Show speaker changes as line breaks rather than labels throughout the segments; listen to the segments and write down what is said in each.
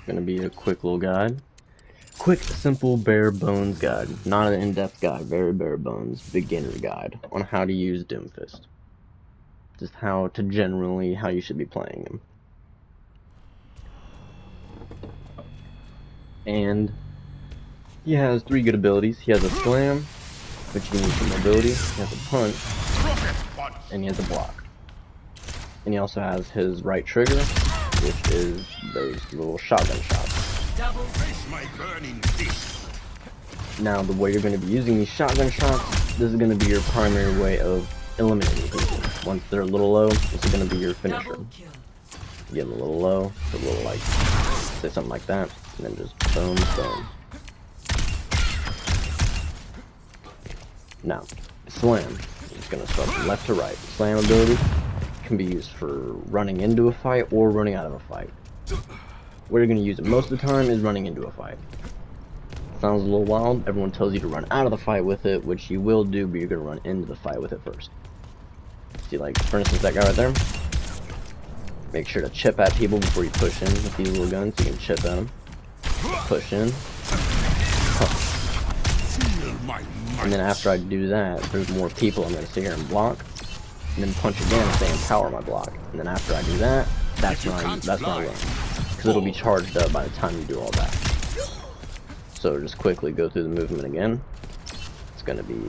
Gonna be a quick little guide. Quick, simple, bare bones guide. Not an in-depth guide, very bare bones beginner guide on how to use Doomfist. Just how you should be playing him. And he has 3 good abilities. He has a slam, which you can use for mobility. He has a punch, and he has a block. And he also has his right trigger, which is those little shotgun shots. Now, the way you're going to be using these shotgun shots, this is going to be your primary way of eliminating people. Once they're a little low, this is going to be your finisher. You get a little low, a little like, say something like that, and then just boom, boom. Now, slam. I'm just going to start from left to right. Slam ability can be used for running into a fight or running out of a fight. Where you're going to use it most of the time is running into a fight. Sounds a little wild. Everyone tells you to run out of the fight with it, which you will do, but you're going to run into the fight with it first. See, like, for instance, that guy right there? Make sure to chip at people before you push in with these little guns. You can chip at them, push in, punch. And then after I do that, if there's more people, I'm going to sit here and block, and then punch again and say empower my block. And then after I do that, that's when I run. Because it'll be charged up by the time you do all that. So just quickly go through the movement again. It's going to be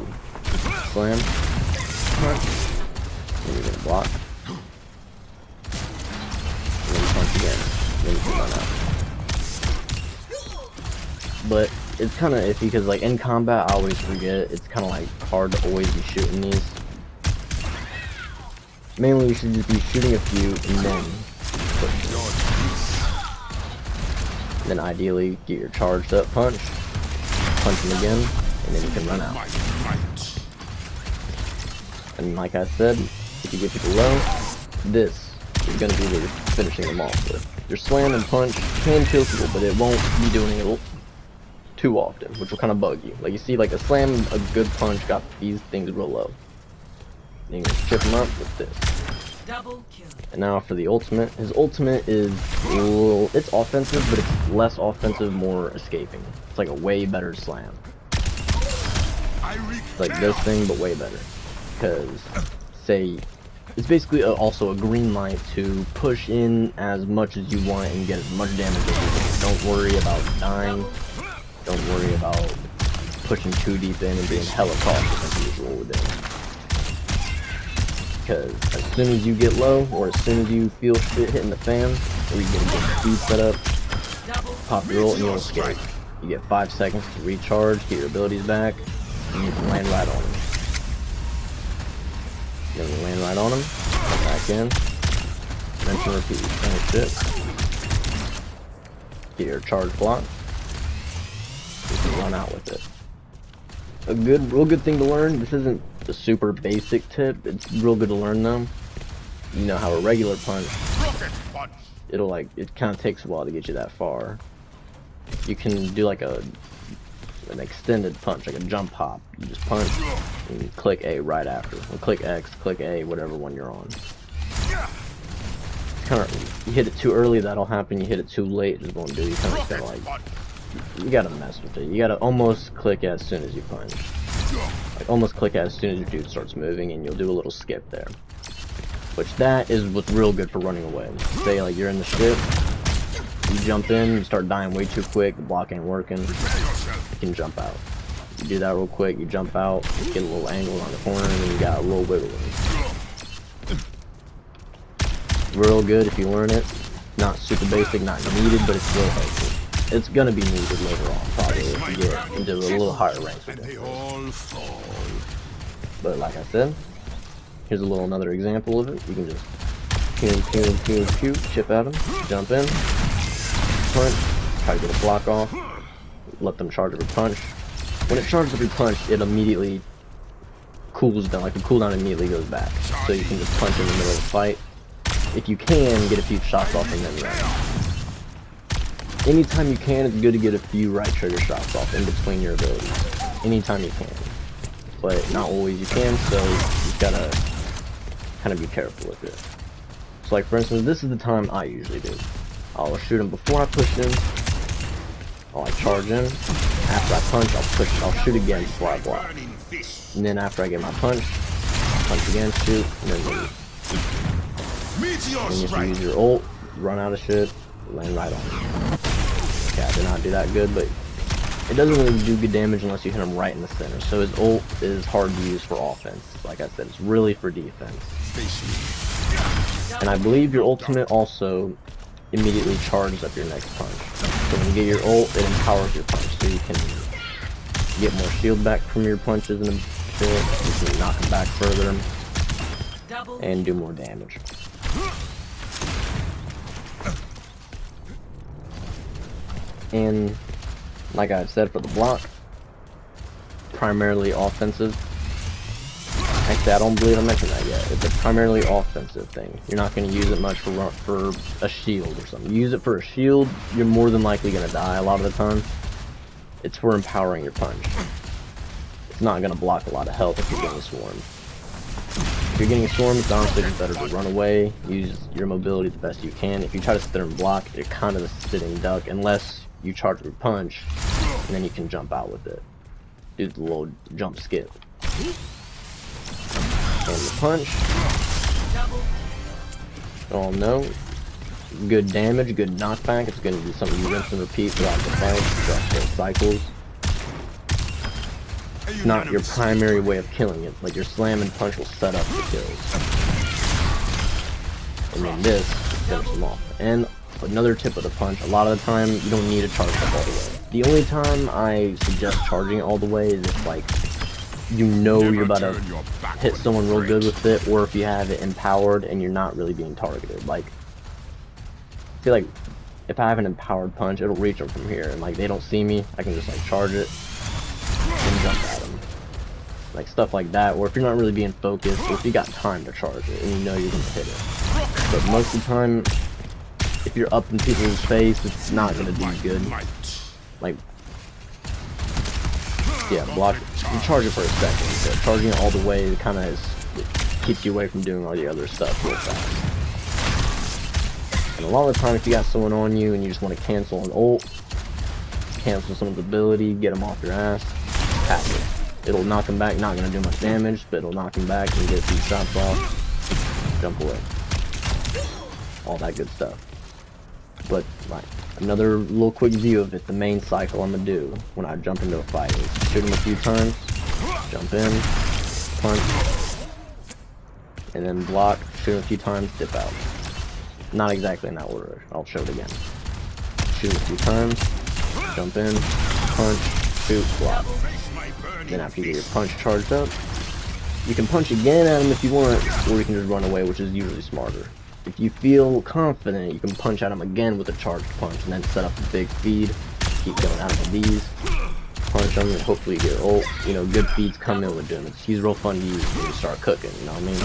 slam, punch, and you're going to block, and then punch again, and then you can run out. But it's kind of iffy because, like, in combat, I always forget. It's kind of like hard to always be shooting these. Mainly, you should just be shooting a few and then push. Then ideally get your charged up punch, punch him again, and then you can run out. And like I said, if you get people low, this is going to be what you're finishing them off with. Your slam and punch can kill people, but it won't be doing it too often, which will kind of bug you. Like, you see, like a slam, a good punch got these things real low. Then you can chip them up with this.
Double kill.
And now for the ultimate. His ultimate is it's offensive, but it's less offensive, more escaping. It's like a way better slam. It's like this thing, but way better. Because, say, it's basically also a green light to push in as much as you want and get as much damage as you want. Don't worry about dying. Don't worry about pushing too deep in and being hella cautious as usual with it. Because as soon as you get low, or as soon as you feel shit hitting the fan, or you get a good speed set up, pop your ult and you'll escape. You get 5 seconds to recharge, get your abilities back, and you can land right on them. Then you land right on them, come back in, rinse and repeat. Finish it. Get your charge block. You can run out with it. A real good thing to learn. This isn't a super basic tip. It's real good to learn though. You know how a regular punch, it kind of takes a while to get you that far. You can do like an extended punch, like a jump hop. You just punch and you click A right after. Or click X, click A, whatever one you're on. It's kind of, you hit it too early, that'll happen. You hit it too late, it just won't do. You kind of like, you gotta mess with it. You gotta almost click as soon as you punch. Like almost click as soon as your dude starts moving, and you'll do a little skip there. Which that is what's real good for running away. Say like you're in the ship, you jump in, you start dying way too quick, the block ain't working, you can jump out. You do that real quick, you jump out, you get a little angle on the corner, and then you got a little wiggle room. Real good if you learn it. Not super basic, not needed, but it's real helpful. It's gonna be needed later on, probably, if you get into a little higher ranks with it. But like I said, here's another example of it. You can just pew, chip at them, jump in, punch, try to get a block off, let them charge up your punch. When it charges up your punch, it immediately cools down, like the cooldown immediately goes back. So you can just punch in the middle of the fight. If you can, get a few shots off and then run. Anytime you can, it's good to get a few right trigger shots off in between your abilities. Anytime you can. But not always you can, so you just gotta kind of be careful with it. So like for instance, this is the time I usually do. I'll shoot him before I push him. I'll charge in. After I punch, I'll shoot again before I block. And then after I get my punch again, shoot, and then leave. And if you use your ult, run out of shit, land right on it. Okay, I did not do that good, but it doesn't really do good damage unless you hit him right in the center. So his ult is hard to use for offense. Like I said, it's really for defense. And I believe your ultimate also immediately charges up your next punch. So when you get your ult, it empowers your punch, so you can get more shield back from your punches and shit. You can knock them back further and do more damage. And like I said, for the block, primarily offensive. Actually, I don't believe I mentioned that yet. It's a primarily offensive thing. You're not going to use it much for a shield or something. You use it for a shield, you're more than likely going to die a lot of the time. It's for empowering your punch. It's not going to block a lot of health if you're getting swarmed. If you're getting swarmed, it's honestly just better to run away, use your mobility the best you can. If you try to sit there and block, you're kind of a sitting duck, unless you charge your punch, and then you can jump out with it. Do the little jump skip. And the punch. Oh no. Good damage, good knockback. It's going to be something you rinse and repeat throughout the fight, throughout the cycles. It's not your primary way of killing it. Like your slam and punch will set up the kills. And then this finish them off. And another tip of the punch, a lot of the time you don't need to charge up all the way. The only time I suggest charging it all the way is if like you know you're about to hit someone real good with it, or if you have it empowered and you're not really being targeted. Like, I feel like if I have an empowered punch, it'll reach them from here, and like they don't see me, I can just like charge it and jump at them. Like stuff like that, or if you're not really being focused, or if you got time to charge it and you know you're gonna hit it. But most of the time, if you're up in people's face, it's not gonna do good. Like, yeah, block. You charge it for a second. So charging it all the way kind of keeps you away from doing all the other stuff real fast. And a lot of the time, if you got someone on you and you just want to cancel an ult, cancel someone's ability, get them off your ass, pass it. It'll knock them back. Not gonna do much damage, but it'll knock them back and get a few shots off. Jump away. All that good stuff. But like another little quick view of it, the main cycle I'm gonna do when I jump into a fight is shoot him a few times, jump in, punch, and then block, shoot him a few times, dip out. Not exactly in that order. I'll show it again. Shoot him a few times, jump in, punch, shoot, block. Then after you get your punch charged up, you can punch again at him if you want, or you can just run away, which is usually smarter. If you feel confident, you can punch at him again with a charged punch, and then set up a big feed. Keep going out of these. Punch him, and hopefully you get ult. You know, good feeds come in with Doom. He's real fun to use when you start cooking, you know what I mean?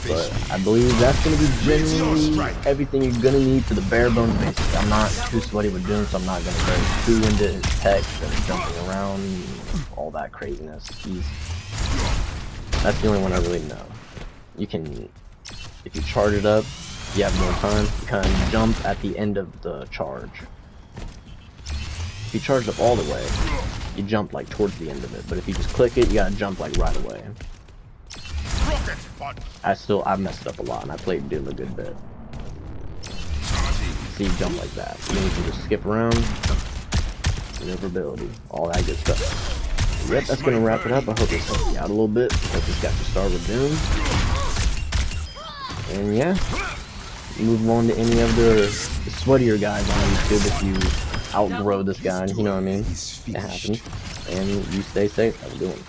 But I believe that's going to be generally everything you're going to need for the bare bones basics. I'm not too sweaty with Doom, so I'm not going to go too into his text and jumping around, all that craziness. That's the only one I really know. You can... If you charge it up, you have more time, you kind of jump at the end of the charge. If you charge up all the way, you jump like towards the end of it, but if you just click it, you gotta jump like right away. I messed up a lot, and I played Doom a good bit. See, you jump like that. And then you can just skip around, maneuverability, all that good stuff. Yep, that's gonna wrap it up. I hope this helped you out a little bit. I hope this got you started with Doom. And yeah, move on to any of the sweatier guys on YouTube if you outgrow this guy, you know what I mean? It happens. And you stay safe. Have a good one.